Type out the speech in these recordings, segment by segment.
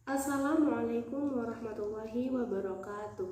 Assalamualaikum warahmatullahi wabarakatuh.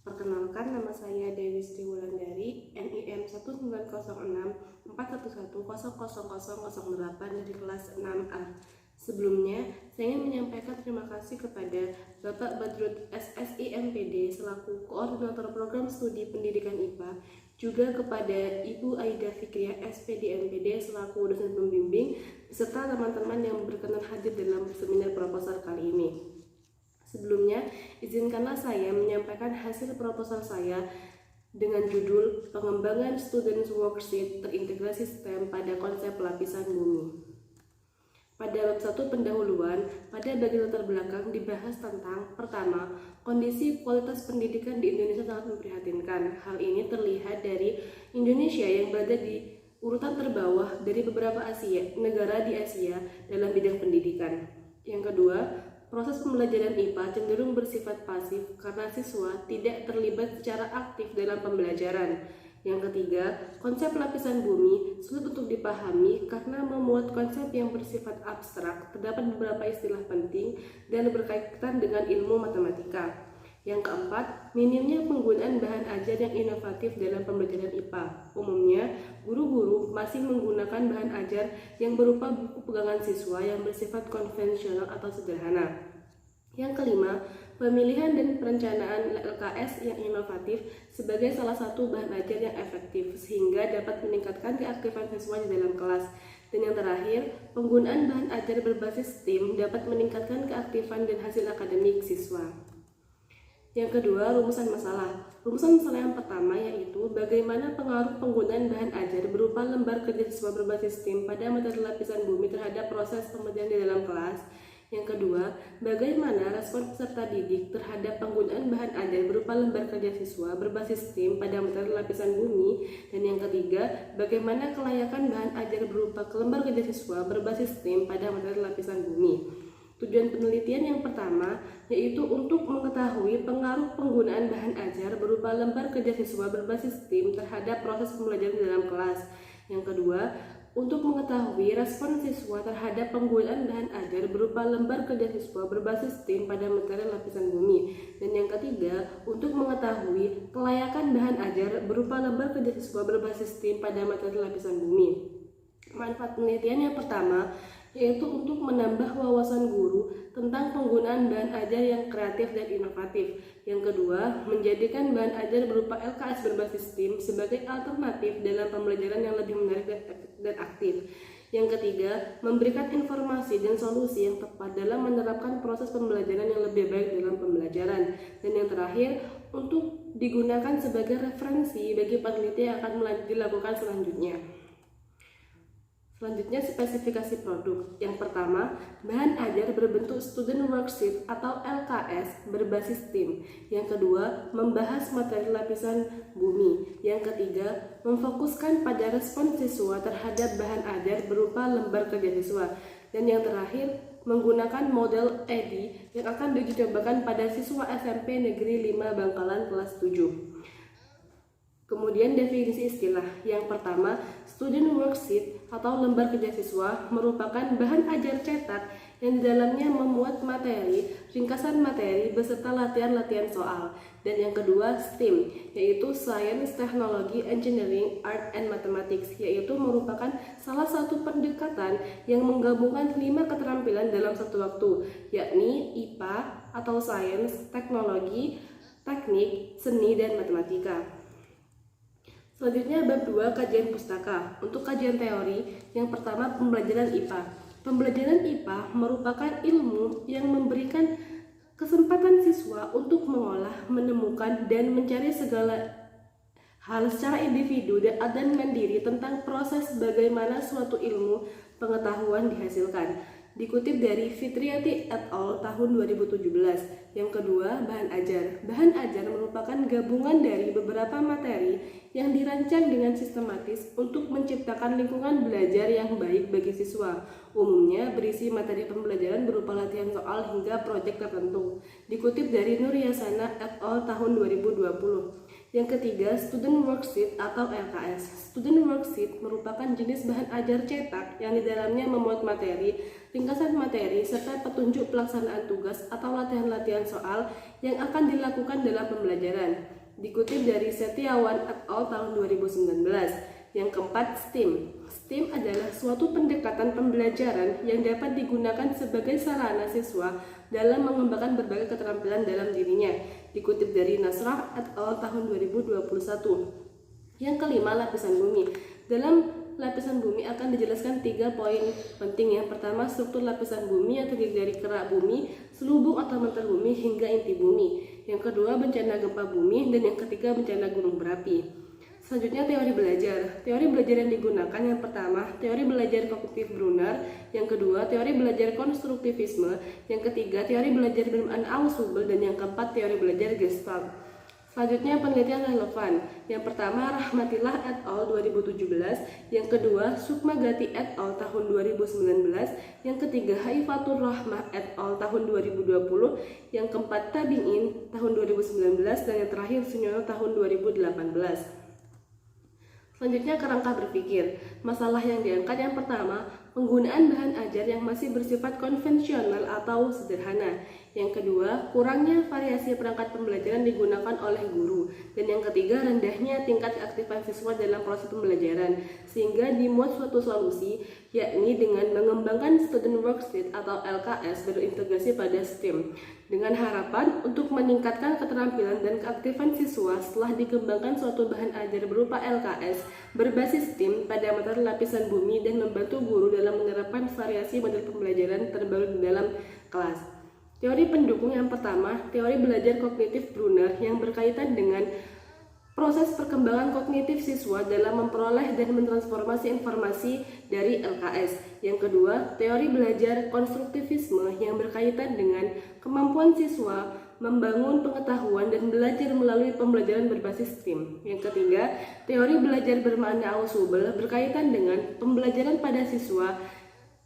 Perkenalkan, nama saya Dewi Sri Wulandari, NIM 190641100008 dari kelas 6A. Sebelumnya, saya ingin menyampaikan terima kasih kepada Bapak Badrut SSI MPD selaku Koordinator Program Studi Pendidikan IPA, juga kepada Ibu Aida Fikriah SPD MPD selaku dosen pembimbing, beserta teman-teman yang berkenan hadir dalam seminar proposal kali ini. Sebelumnya, izinkanlah saya menyampaikan hasil proposal saya dengan judul Pengembangan Student Worksheet Terintegrasi STEM pada Konsep Lapisan Bumi. Pada bab 1 pendahuluan, pada bagian latar belakang dibahas tentang pertama, kondisi kualitas pendidikan di Indonesia sangat memprihatinkan. Hal ini terlihat dari Indonesia yang berada di urutan terbawah dari beberapa negara di Asia dalam bidang pendidikan. Yang kedua, proses pembelajaran IPA cenderung bersifat pasif karena siswa tidak terlibat secara aktif dalam pembelajaran. Yang ketiga, konsep lapisan bumi sulit untuk dipahami karena memuat konsep yang bersifat abstrak, terdapat beberapa istilah penting dan berkaitan dengan ilmu matematika. Yang keempat, minimnya penggunaan bahan ajar yang inovatif dalam pembelajaran IPA. Umumnya, guru-guru masih menggunakan bahan ajar yang berupa buku pegangan siswa yang bersifat konvensional atau sederhana. Yang kelima, pemilihan dan perencanaan LKS yang inovatif sebagai salah satu bahan ajar yang efektif sehingga dapat meningkatkan keaktifan siswa di dalam kelas. Dan yang terakhir, penggunaan bahan ajar berbasis STEAM dapat meningkatkan keaktifan dan hasil akademik siswa. Yang kedua, rumusan masalah. Rumusan masalah yang pertama yaitu bagaimana pengaruh penggunaan bahan ajar berupa lembar kerja siswa berbasis STEAM pada materi lapisan bumi terhadap proses pembelajaran di dalam kelas. Yang kedua, bagaimana respon peserta didik terhadap penggunaan bahan ajar berupa lembar kerja siswa berbasis STEAM pada materi lapisan bumi. Dan yang ketiga, bagaimana kelayakan bahan ajar berupa lembar kerja siswa berbasis STEAM pada materi lapisan bumi. Tujuan penelitian yang pertama yaitu untuk mengetahui pengaruh penggunaan bahan ajar berupa lembar kerja siswa berbasis STEAM terhadap proses pembelajaran di dalam kelas. Yang kedua, untuk mengetahui respon siswa terhadap penggunaan bahan ajar berupa lembar kerja siswa berbasis STEAM pada materi lapisan bumi. Dan yang ketiga, untuk mengetahui kelayakan bahan ajar berupa lembar kerja siswa berbasis STEAM pada materi lapisan bumi. Manfaat penelitian yang pertama yaitu untuk menambah wawasan guru tentang penggunaan bahan ajar yang kreatif dan inovatif. Yang kedua, menjadikan bahan ajar berupa LKS berbasis STEAM sebagai alternatif dalam pembelajaran yang lebih menarik dan aktif. Yang ketiga, memberikan informasi dan solusi yang tepat dalam menerapkan proses pembelajaran yang lebih baik dalam pembelajaran. Dan yang terakhir, untuk digunakan sebagai referensi bagi peneliti yang akan dilakukan selanjutnya. Selanjutnya, spesifikasi produk. Yang pertama, bahan ajar berbentuk student worksheet atau LKS berbasis STEAM. Yang kedua, membahas materi lapisan bumi. Yang ketiga, memfokuskan pada respon siswa terhadap bahan ajar berupa lembar kerja siswa. Dan yang terakhir, menggunakan model EDI yang akan dicobakan pada siswa SMP Negeri 5 Bangkalan kelas 7. Kemudian definisi istilah. Yang pertama, student worksheet atau lembar kerja siswa merupakan bahan ajar cetak yang di dalamnya memuat materi, ringkasan materi beserta latihan-latihan soal. Dan yang kedua, STEAM, yaitu Science, Technology, Engineering, Art, and Mathematics, yaitu merupakan salah satu pendekatan yang menggabungkan 5 keterampilan dalam satu waktu, yakni IPA atau Science, Teknologi, Teknik, Seni, dan Matematika. Selanjutnya bab 2, kajian pustaka. Untuk kajian teori, yang pertama pembelajaran IPA. Pembelajaran IPA merupakan ilmu yang memberikan kesempatan siswa untuk mengolah, menemukan, dan mencari segala hal secara individu dan mandiri tentang proses bagaimana suatu ilmu pengetahuan dihasilkan. Dikutip dari Fitriati et al. Tahun 2017. Yang kedua, bahan ajar. Bahan ajar merupakan gabungan dari beberapa materi yang dirancang dengan sistematis untuk menciptakan lingkungan belajar yang baik bagi siswa. Umumnya berisi materi pembelajaran berupa latihan soal hingga proyek tertentu. Dikutip dari Nur Yasana et al. Tahun 2020. Yang ketiga, Student Worksheet atau LKS. Student Worksheet merupakan jenis bahan ajar cetak yang di dalamnya memuat materi, ringkasan materi, serta petunjuk pelaksanaan tugas atau latihan-latihan soal yang akan dilakukan dalam pembelajaran. Dikutip dari Setiawan et al. Tahun 2019. Yang keempat, STEAM. STEAM adalah suatu pendekatan pembelajaran yang dapat digunakan sebagai sarana siswa dalam mengembangkan berbagai keterampilan dalam dirinya. Dikutip dari Nasrah et al. Tahun 2021. Yang kelima, lapisan bumi. Dalam lapisan bumi akan dijelaskan 3 poin penting. Yang pertama, struktur lapisan bumi yang terdiri dari kerak bumi, selubung atau mantel bumi, hingga inti bumi. Yang kedua, bencana gempa bumi, dan yang ketiga, bencana gunung berapi. Selanjutnya, teori belajar. Teori belajar yang digunakan yang pertama, teori belajar kognitif Brunner, yang kedua, teori belajar konstruktivisme, yang ketiga, teori belajar bermakna Ausubel, dan yang keempat, teori belajar Gestalt. Selanjutnya, penelitian relevan. Yang pertama, Rahmatillah et al. 2017, yang kedua, Sukmagati et al. Tahun 2019, yang ketiga, Haifatur Rahmah et al. Tahun 2020, yang keempat, Tabi'in tahun 2019, dan yang terakhir, Sunyono tahun 2018. Selanjutnya, kerangka berpikir. Masalah yang diangkat yang pertama, penggunaan bahan ajar yang masih bersifat konvensional atau sederhana. Yang kedua, kurangnya variasi perangkat pembelajaran digunakan oleh guru. Dan yang ketiga, rendahnya tingkat keaktifan siswa dalam proses pembelajaran. Sehingga dimuat suatu solusi, yakni dengan mengembangkan Student Worksheet atau LKS berintegrasi pada STEAM. Dengan harapan untuk meningkatkan keterampilan dan keaktifan siswa setelah dikembangkan suatu bahan ajar berupa LKS berbasis STEAM pada materi lapisan bumi dan membantu guru dalam menerapkan variasi model pembelajaran terbaru di dalam kelas. Teori pendukung yang pertama, teori belajar kognitif Brunner yang berkaitan dengan proses perkembangan kognitif siswa dalam memperoleh dan mentransformasi informasi dari LKS. Yang kedua, teori belajar konstruktivisme yang berkaitan dengan kemampuan siswa membangun pengetahuan dan belajar melalui pembelajaran berbasis STEAM. Yang ketiga, teori belajar bermakna Ausubel berkaitan dengan pembelajaran pada siswa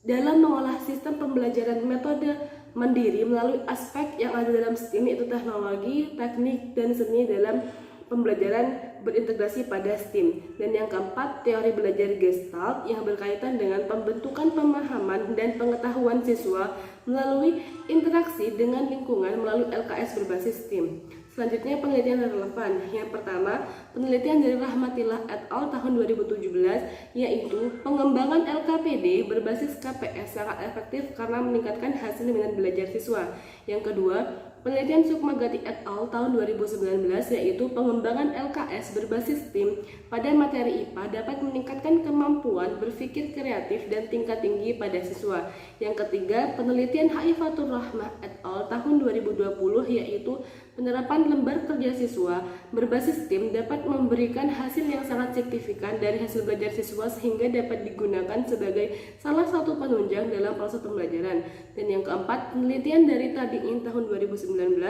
dalam mengolah sistem pembelajaran metode mandiri melalui aspek yang ada dalam STEAM, yaitu teknologi, teknik, dan seni dalam pembelajaran berintegrasi pada STEAM. Dan yang keempat, teori belajar Gestalt yang berkaitan dengan pembentukan pemahaman dan pengetahuan siswa melalui interaksi dengan lingkungan melalui LKS berbasis STEAM. Selanjutnya, penelitian relevan. Yang pertama, penelitian dari Rahmatillah et al. Tahun 2017, yaitu pengembangan LKPD berbasis KPS sangat efektif karena meningkatkan hasil minat belajar siswa. Yang kedua, penelitian Sukmagati et al. Tahun 2019, yaitu pengembangan LKS berbasis STEAM pada materi IPA dapat meningkatkan kemampuan berpikir kreatif dan tingkat tinggi pada siswa. Yang ketiga, penelitian Haifatur Rahmah et al. Tahun 2020, yaitu penerapan lembar kerja siswa berbasis STEAM dapat memberikan hasil yang sangat signifikan dari hasil belajar siswa sehingga dapat digunakan sebagai salah satu penunjang dalam proses pembelajaran. Dan yang keempat, penelitian dari Tabi'in tahun 2019,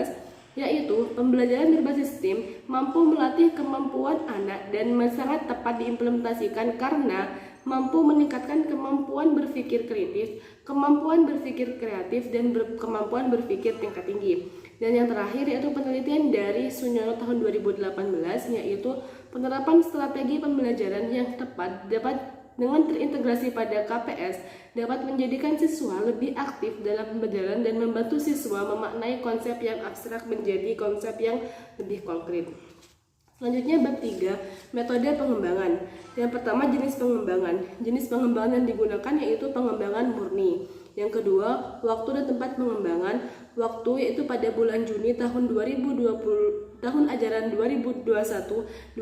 yaitu pembelajaran berbasis STEAM mampu melatih kemampuan anak dan sangat tepat diimplementasikan karena mampu meningkatkan kemampuan berpikir kritis, kemampuan berpikir kreatif, dan kemampuan berpikir tingkat tinggi. Dan yang terakhir yaitu penelitian dari Sunyono tahun 2018, yaitu penerapan strategi pembelajaran yang tepat dapat dengan terintegrasi pada KPS dapat menjadikan siswa lebih aktif dalam pembelajaran dan membantu siswa memaknai konsep yang abstrak menjadi konsep yang lebih konkret. Selanjutnya, bab 3, metode pengembangan. Yang pertama, jenis pengembangan. Jenis pengembangan yang digunakan yaitu pengembangan murni. Yang kedua, waktu dan tempat pengembangan. Waktu yaitu pada bulan Juni tahun 2020, tahun ajaran 2021-2022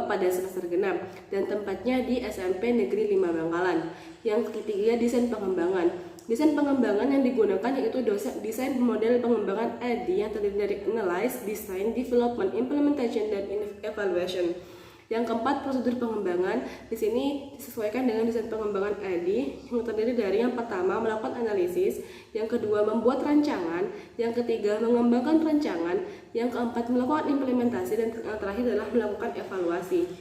pada semester genap, dan tempatnya di SMP Negeri 5 Bangkalan. Yang ketiga, desain pengembangan. Desain pengembangan yang digunakan yaitu desain model pengembangan AD yang terdiri dari Analyze, Design, Development, Implementation, dan Evaluation. Yang keempat, prosedur pengembangan. Di sini disesuaikan dengan desain pengembangan AD yang terdiri dari yang pertama, melakukan analisis, yang kedua, membuat rancangan, yang ketiga, mengembangkan rancangan, yang keempat, melakukan implementasi, dan yang terakhir adalah melakukan evaluasi.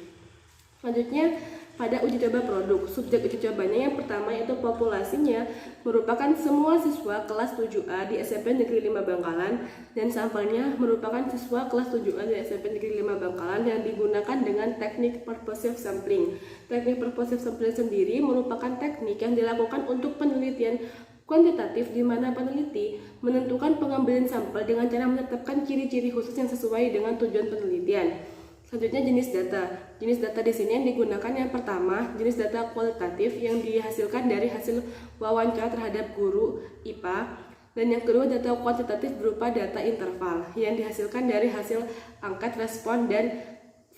Selanjutnya, pada uji coba produk. Subjek uji cobanya yang pertama yaitu populasinya merupakan semua siswa kelas 7A di SMP Negeri 5 Bangkalan, dan sampelnya merupakan siswa kelas 7A di SMP Negeri 5 Bangkalan yang digunakan dengan teknik purposive sampling. Teknik purposive sampling sendiri merupakan teknik yang dilakukan untuk penelitian kuantitatif di mana peneliti menentukan pengambilan sampel dengan cara menetapkan ciri-ciri khusus yang sesuai dengan tujuan penelitian. Selanjutnya jenis data. Jenis data di sini yang digunakan yang pertama jenis data kualitatif yang dihasilkan dari hasil wawancara terhadap guru IPA, dan yang kedua data kuantitatif berupa data interval yang dihasilkan dari hasil angket respon dan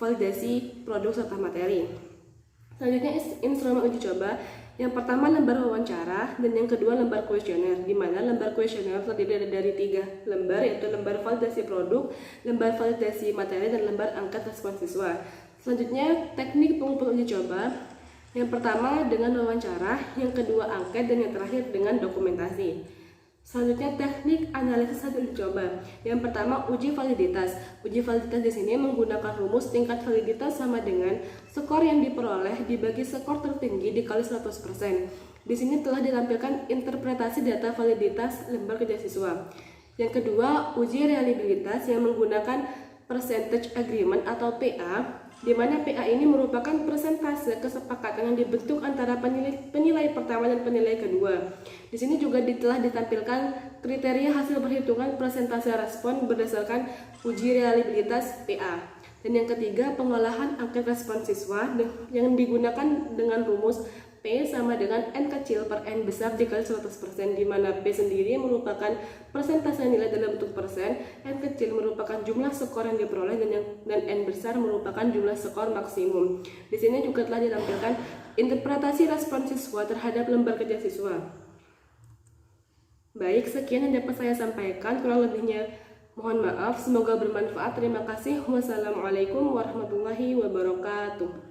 validasi produk serta materi. Selanjutnya instrumen uji coba. Yang pertama lembar wawancara dan yang kedua lembar kuesioner, di mana lembar kuesioner terdiri dari 3 lembar, yaitu lembar validasi produk, lembar validasi materi, dan lembar angket respon siswa. Selanjutnya teknik pengumpulan uji coba. Yang pertama dengan wawancara, yang kedua angket, dan yang terakhir dengan dokumentasi. Selanjutnya teknik analisis hasil uji coba. Yang pertama uji validitas. Uji validitas di sini menggunakan rumus tingkat validitas sama dengan skor yang diperoleh dibagi skor tertinggi dikali 100%. Di sini telah ditampilkan interpretasi data validitas lembar kerja siswa. Yang kedua uji reliabilitas yang menggunakan percentage agreement atau PA, di mana PA ini merupakan persentase kesepakatan yang dibentuk antara penilai pertama dan penilai kedua. Di sini juga telah ditampilkan kriteria hasil perhitungan persentase respon berdasarkan uji reliabilitas PA. Dan yang ketiga pengolahan angket respon siswa yang digunakan dengan rumus P sama dengan N kecil per N besar dikali 100%, di mana P sendiri merupakan persentase nilai dalam bentuk persen, N kecil merupakan jumlah skor yang diperoleh, dan N besar merupakan jumlah skor maksimum. Di sini juga telah ditampilkan interpretasi respon siswa terhadap lembar kerja siswa. Baik, sekian yang dapat saya sampaikan, kurang lebihnya mohon maaf, semoga bermanfaat. Terima kasih. Wassalamualaikum warahmatullahi wabarakatuh.